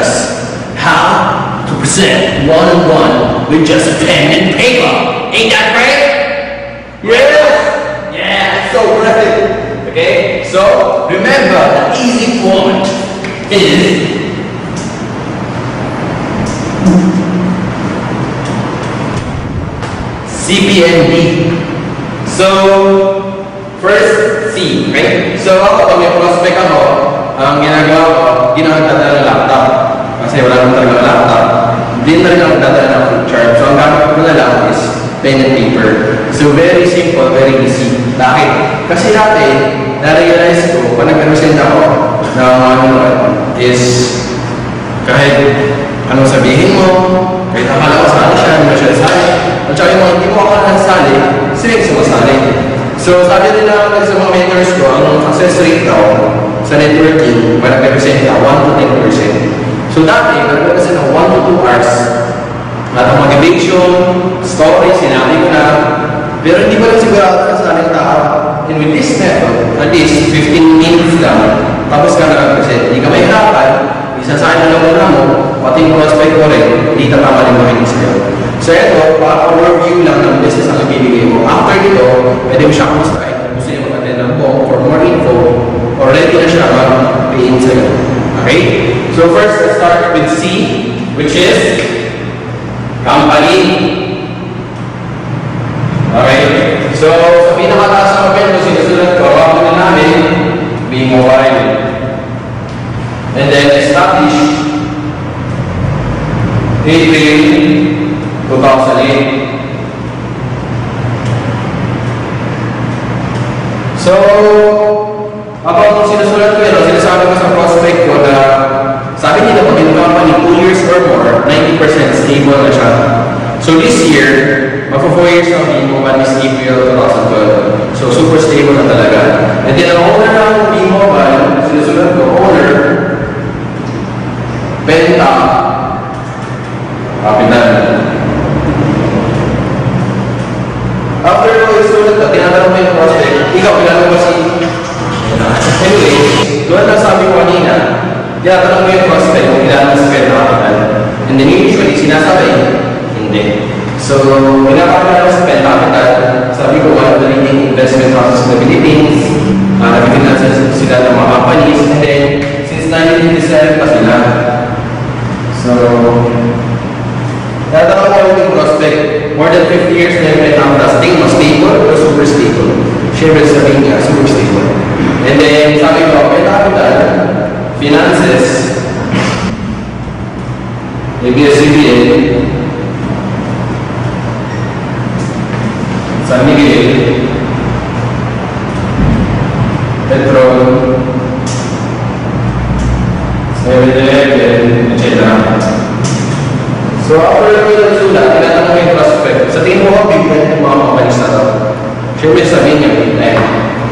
us how to present one-on-one with just a pen and paper. Ain't that great? Yes! Yeah. So great! Okay, so remember the easy format is CPND. So, first, C, right? So, ako, pag may prospect ako, ang ginagawa ko, ginagawa ng laptop. Kasi wala naman talaga laptop. Hindi na rin ako nagdadala ng flip chart. So, ang gamit ko na lang is pen and paper. So, very simple, very easy. Bakit? Kasi dati, na-realize ko, pag nag-present ako ng is kahit anong sabihin mo, kahit akala ko saan siya, hindi mo siya sali. At saka yung mga hindi mo akala sali, sila yung sumasali. So, sabi nila sa mga mentors ko, ang success rate daw sa networking, pag nag-present ka, 1 to 10%. So, dati, nag-present ng 1 to 2 hours. At ang motivation, story, sinabi ko na, pero hindi ko lang sigurado na sa aling tao. And with this method, at least 15 minutes lang, tapos ka nag-present. Hindi ka mahirapan, isasahin na lang mo, pati yung prospect ko rin, hindi tatama rin makinig sa'yo. So ito, overview lang ng business ang ibibigay mo. After nito, pwede mo siya kumustahin. Kung gusto niyo mag-attend ng BOM for more info, or ready na siya mag-pay-in sa'yo. Okay? So first, let's start with C, which is company. Okay? So, sa pinakataas na open ko, sinusunod ko, ako na namin, being mobile. And then, establish April 2008. So, about kung sinusulat ko yun, sinasabi ko sa prospect ko na sabi nila pag yung company 2 years or more, 90% stable na siya. So this year, magpo 4 years na being mobile is April 2012. So super stable na talaga. And then ang owner ng being mobile, sinusulat ko, owner, Benta, kapitan. After ko isulat ka, tinatanong mo yung prospect, ikaw, pinanong mo si... Anyway, doon na sabi ko kanina, tinatanong mo yung prospect kung ilan ang spend na kapital. And then usually, sinasabi, hindi. So, pinapakita ng spend na kapital, sabi ko, one of the leading investment houses in the Philippines, nagpifinansan sila ng mga companies, and then, since 1957 pa sila. So, tinatanong ko yung prospect, more than 50 years na yung pinapakita, tingin mo stable or super stable? Siyempre sabihin niya, super stable. And then, sabi ko, capital, finances, ABS-CBN, San Miguel, Petrol, 7-Eleven, etc. So, after namin yung sulat, tinatanong ko yung prospect. Sa tingin mo ko, big na yung mga companies na to. Siyempre sabihin niya, big na yun.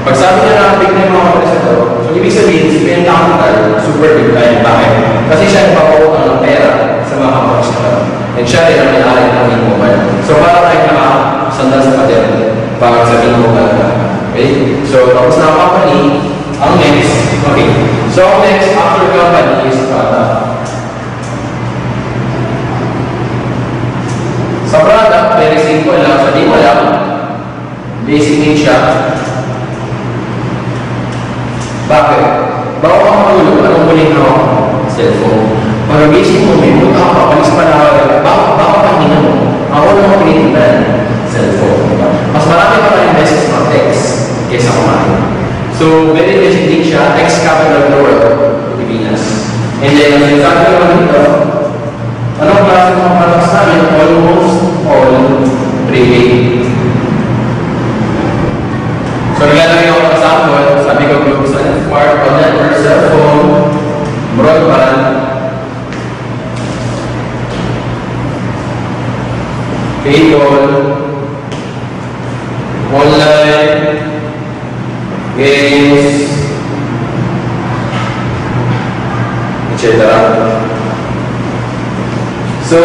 Pag sabi niya na big na yung mga companies na to, so ibig sabihin, si Ben Capital, super big na yun. Bakit? Kasi siya yung papawag ng pera sa mga companies na to. And siya rin ang may-ari ng mobile. So, para tayo nakasandal sa pader, bakit sabihin mo ka? Okay? So, tapos na ang company, ang next. Okay. So, ang next, after company is product. Sa product, very simple lang. Sabi mo lang, basic need siya. Bakit? Bago ka makatulog, anong huling ako? Cellphone. Pag basic mo, may mood ako, palis pa na, baka pahina mo. Ako na mo pinitindan, cellphone. Mas marami pa rin message ng text kaysa kumain. So, very basic need siya, text capital of the world, Pilipinas. And then, ang sinasabi naman dito, anong klase ng mga products namin? Almost all prepaid. So, nilalagay ako ng sample. Sabi ko, buksan, smartphone network, cellphone, broadband, cable, online, games, etc. So,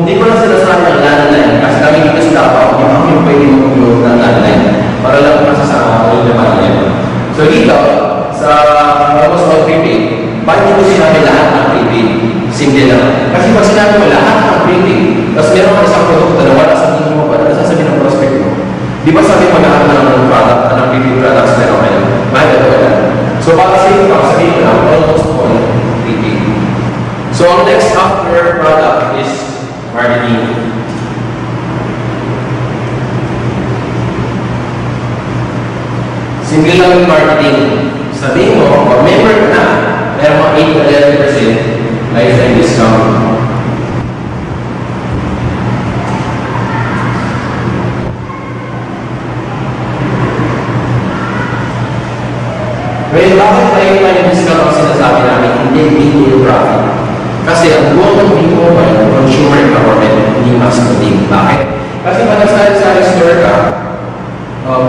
hindi ko na sinasabi ang landline kasi kami dito sa Davao, yung kami pwede mag-upload ng landline para lang masasama ko yung naman yan. So, dito, sa almost all prepaid, bakit hindi ko sinabi lahat ng prepaid? SIM Simple lang. Kasi pag sinabi mo lahat ng printing, tapos meron ka isang produkto na wala sa tingin mo ba, ano sasabihin ng prospect mo? Di ba sabi mo lahat ng product, ng printing products meron kayo? Mahal ito wala. So para sa iyo, sabihin ko lang, almost all printing. So ang next after product is marketing. Simple lang yung marketing. Sabihin mo, pag member ka na, meron mga 8 to 11% lifetime discount. Well, bakit lifetime discount ang sinasabi namin? Hindi big profit. Kasi ang goal ng big mobile, consumer empowerment, hindi marketing. Bakit? Kasi pag nag-sari-sari store ka,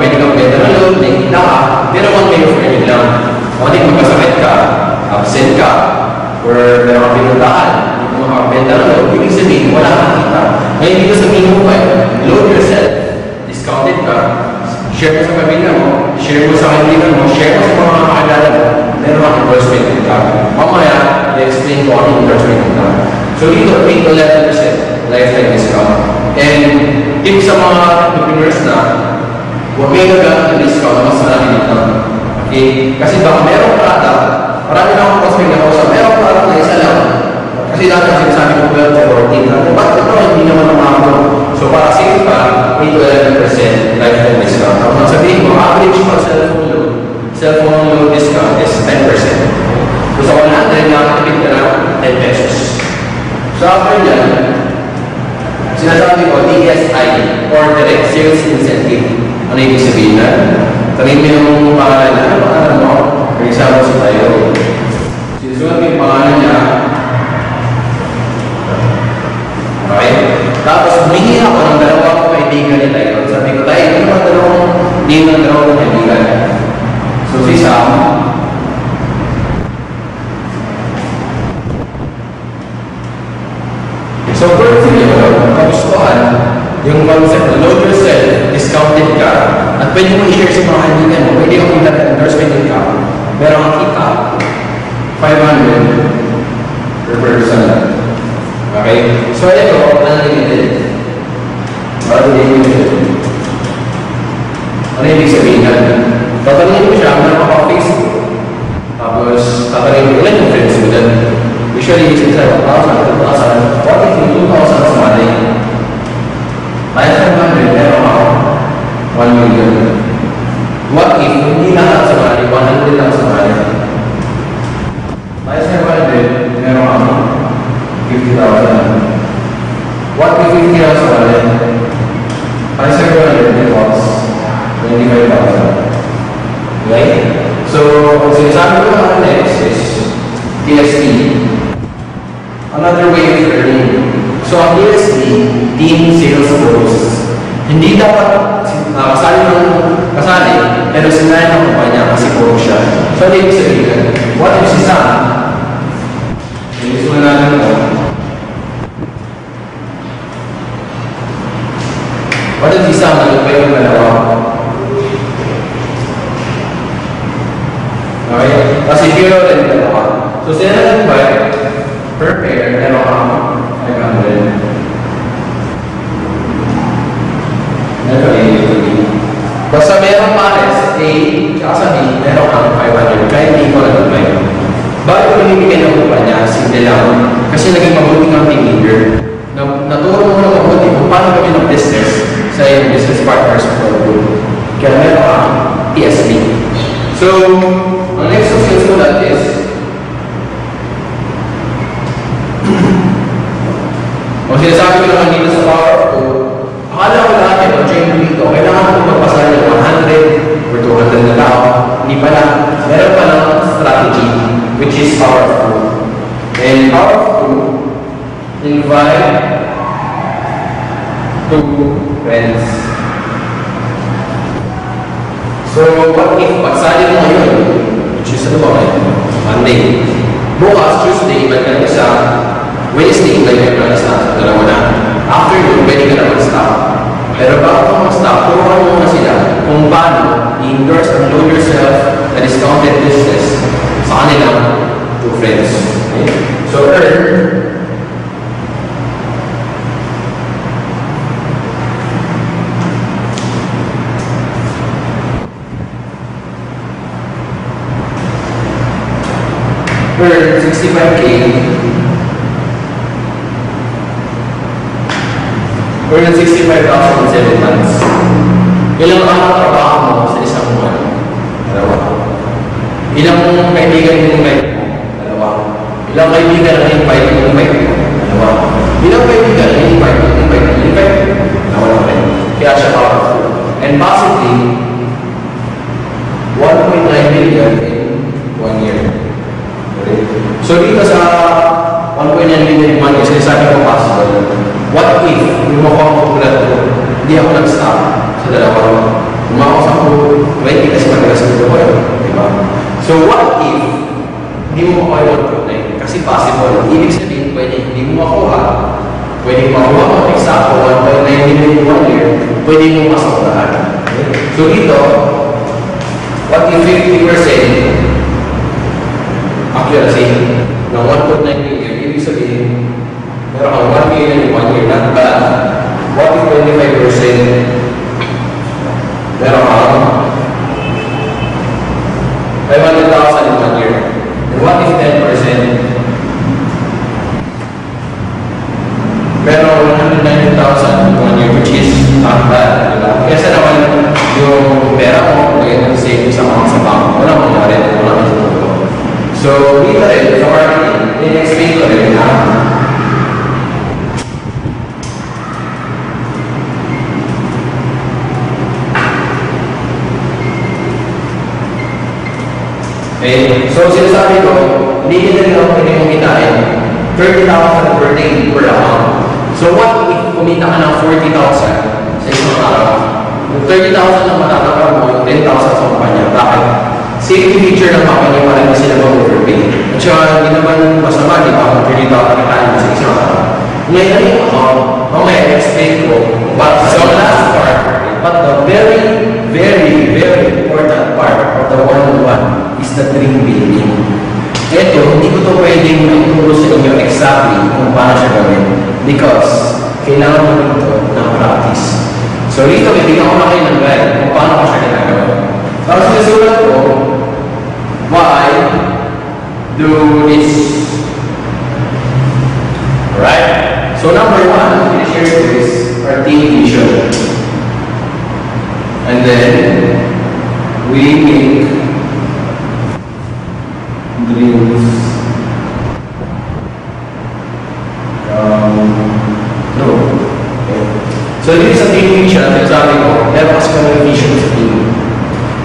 pwede kang benta ng load, nakikita ka, pero one way of earning lang. Kung hindi magkasakit ka, absent ka, or meron kang pinuntahan, hindi mo makabenta ng load, ibig sabihin, wala kang kita. Ngayon dito sa mobile, load yourself, discounted ka, share mo sa pamilya mo, share mo sa kaibigan mo, share mo sa mga kakilala mo, meron kang endorsement ka. Mamaya, i-explain ko ang endorsement ka. So dito, 8 to 11% lifetime discount. And tip sa mga entrepreneurs na, huwag kayo nagamit ng discount na mas marami dito. Okay? Kasi baka merong product, marami na akong prospect na kausap, merong product na isa lang. Kasi dati ang sinasabi ko 12 to 14, ba't ito hindi naman namako? So para safe ka, 8 to 11% lifetime discount. Kung sabihin mo, average for cellphone load discount is 10%. So sa 100, nakakatipid ka na 10 pesos. So after yan, sinasabi ko, DSI or Direct Sales Incentive. Ano ibig sabihin na? Tanggin mo yung pangalan na, ano pangalan mo? For example, sa tayo. Sinusunod mo yung pangalan niya. Okay? Tapos, humingi ako ng dalawang kaibigan ni tayo. Sabi ko, tayo, ano ba dalawang kaibigan? So, si Sam. So, first thing yun, kagustuhan, yung concept na load yourself, discounted ka, at pwede mo i-share sa mga kaibigan mo, pwede yung kita endorsement income, pero ang kita, 500 per person. Okay? So, ito, unlimited. Unlimited. Ano ibig sabihin na? Tatanungin mo siya, meron ka Facebook. Tapos, tatanungin mo, ilan yung friends mo dyan? Usually, it's inside 1,000, 2,000, what if you 2,000 sa mali? Kahit 500, meron ako 1 million. What if hindi lahat sa mali, 100 lang sa mali? Kahit 500, meron ako 50,000. What if 50 lang sa mali? Kahit 700, it was 25,000. Okay? So, ang sinasabi ko naman next is TSP. Another way of earning. So, ang TSP, Team Sales Force, hindi dapat kasali, pero sinayin ng kumpanya kasi puro siya. So, hindi ibig sabihin, what if si Sam? Gusto na natin ito. What if si Sam nalupay yung dalawa? Okay? Kasi hero rin dalawa. So, sila nalupay, per pair, meron ka 500. Basta meron pares, A, tsaka sa B, meron kang 500. Kaya hindi ko nalupay. Bakit ko binibigyan ng kumpanya? Simple lang. Kasi naging mabuti ng team leader. Naturo mo ng mabuti kung paano kami ng business sa iyong business partners for good. Kaya meron kang TSP. So, ang next skills ko that is kung sinasabi ko naman dito sa power of 2, akala ko lahat yung join dito, kailangan ko magpasal ng 100 or 200 na tao. Hindi pala. Meron pa ng strategy, which is power of 2. And power of 2, invite 2 friends. So, what if pagsali mo ngayon, which is ano ba ngayon? Monday. Bukas, Tuesday, ibalik ka ng isa. Wednesday, ibalik ka ng isa. Dalawa na. After yun, pwede ka na mag-stop. Pero bago ka mag-stop, turuan mo na sila kung paano i-endorse and load yourself na discounted business sa kanilang 2 friends. Okay? So, earn 65K, more than 65,000 in 7 months. Ilang araw trabaho mo sa isang buwan? Dalawa. Ilang kaibigan mong may? Dalawa. Ilang kaibigan ang invite mong may? Dalawa. Ilang kaibigan ang invite mong may? Dalawa lang rin. Kaya siya powerful. And possibly, 1.9 million in 1 year. Okay? So dito sa 1.9 million in 1 year, sinasabi ko possible. What if, yung mga populat ko, hindi ako nag-stop sa dalawa. Kumaka ko sa 20 kasi magalas ko ko yun. Diba? So what if, hindi mo makuha yung 1.9? Kasi possible. Ibig sabihin, pwede hindi mo makuha. Pwede mo makuha mo. Example, 1.9 million in 1 year. Pwede mo masakulaan. Okay? So dito, what if 50% accuracy ng 1.9 million? Ibig sabihin, meron kang 1 million in 1 year, not bad. What if 25%? Meron kang 500,000 in 1 year. And what if 10%? Meron 190,000 in 1 year, which is not bad. Diba? Kesa naman yung pera mo, lagyan ng savings sa mga sa bank, wala mong marin, wala mong tututo. So, dito rin, sa marketing, in-explain ko rin na okay. So, sinasabi ko, hindi nila lang pwede mong kitain 30,000 per day per account. So, what if kumita ka ng 40,000 sa isang araw? Yung 30,000 na matatakar mo, yung 10,000 sa kumpanya. Bakit? Safety feature ng company para hindi sila mag-overpay. At saka, hindi naman masama, di ba? Kung 30,000 kitain mo sa isang araw. Ngayon na yung account, mamaya explain ko. But so last part, but the very, very, very important part of the one-on-one is the dream building. Ito, hindi ko ito pwedeng ituro sa inyo exactly kung paano siya gawin. Because, kailangan mo ito ng practice. So, dito, bibigyan ko na kayo ng guide kung paano ko siya ginagawa. Tapos, sinusulat ko, why do this? Alright? So, number 1, share this, our team vision. And then, we make dreams. No. Okay. So, dito sa team vision, sabi ko, meron kasi kami vision sa team.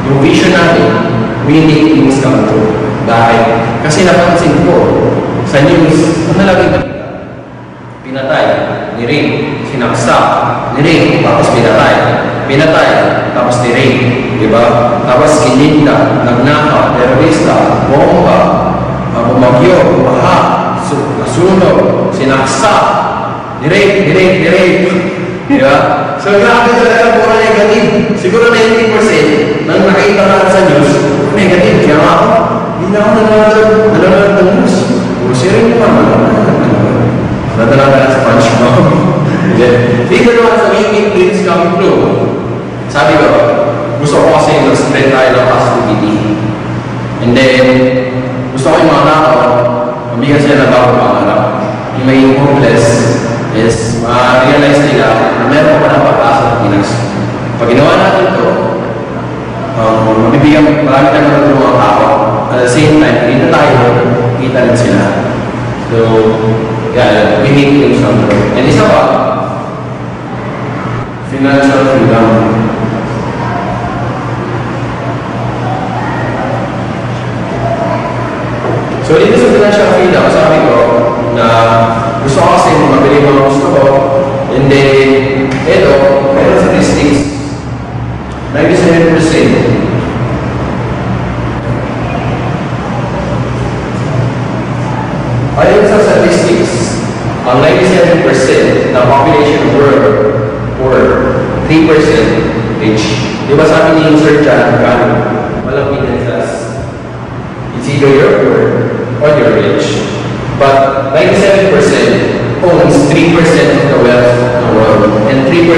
Yung vision natin, we make things come true. Dahil, kasi napansin ko, sa news, ano lagi ba? Pinatay, ni-rape, sinaksak, ni-rape, tapos pinatay, tapos ni-rape, di ba? Tapos kininda, nagnakaw, terorista, bomba, bumagyo, baha, nasunog, sinaksak, ni-rape, di ba? So, grabe talaga puro negative. Siguro 90% nang nakita natin sa news, negative. Kaya ako, hindi na ako nanonood ng news. Puro sharing mo naman. Natala ka sa punch mo. Dito naman sa Making Dreams Come True. Sabi ko, gusto ko kasi mag-spread tayo ng positivity. And then, gusto ko yung mga tao, mabigan sila na bago pangarap. Yung may hopeless is ma-realize nila na meron pa ng pag-asa ng Pinas. Pag ginawa natin ito, mabibigyan marami tayong matulong mga tao. At the same time, kita tayo, kita rin sila. So, yeah, we need to do something. And isa pa, financial freedom. So, dito sa financial freedom, sabi ko na gusto ko kasi mabili mga gusto ko. And then, ito, meron statistics, 97%. Ayon sa statistics, ang 97% ng population of the world, or 3% rich. Di ba sabi ni Sir John Gano, walang pinasas. It's either you're poor or you're rich. But 97% owns 3% of the wealth of the world, and 3%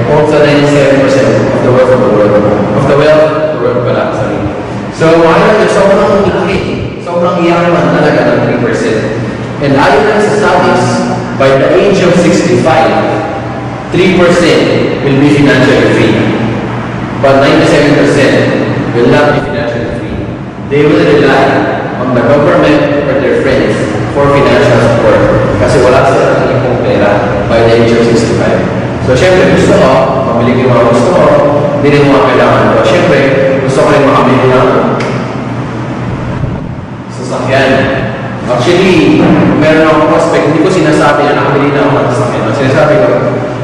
owns the 97% of the wealth of the world. Of the wealth of the world pala, sorry. So, sobrang laki. Sobrang ang iyaman talaga ng 3%. And ayon lang sa studies, by the age of 65, 3% will be financially free. But 97% will not be financially free. They will rely on the government or their friends for financial support kasi wala sila ng ipong pera by the age of 65. So, syempre, gusto ko, mabili ko yung mga gusto ko, hindi rin mga kailangan ko. Syempre, gusto ko rin makabili ng sasakyan. Actually, meron akong prospect, hindi ko sinasabi na nakabili na ako ng sasakyan. Ang sinasabi ko,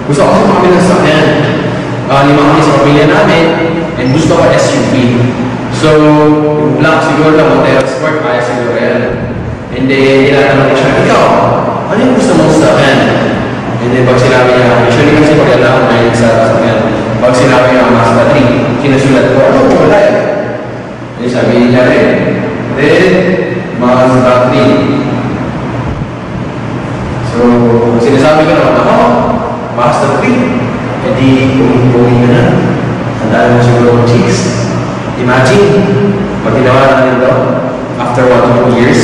gusto ko kasi makabili ng sasakyan. Lima kami sa pamilya namin, and gusto ko SUV. So, yung black siguro lang, Montero Sport, kaya siguro yan. And then, tinatanong ko siya, ikaw, ano yung gusto mong sasakyan? And then, pag sinabi niya, usually kasi pag alam na yun sa sasakyan, pag sinabi niya, Mazda 3, sinusulat ko, ano ko, wala eh. And sabi niya rin, then, Mazda 3. So, sinasabi ko naman, ako, Mazda 3. E di, buhay ka na. Ang dami mo siguro ng chicks. Imagine, pag ginawa natin ito, after 1 to 2 years,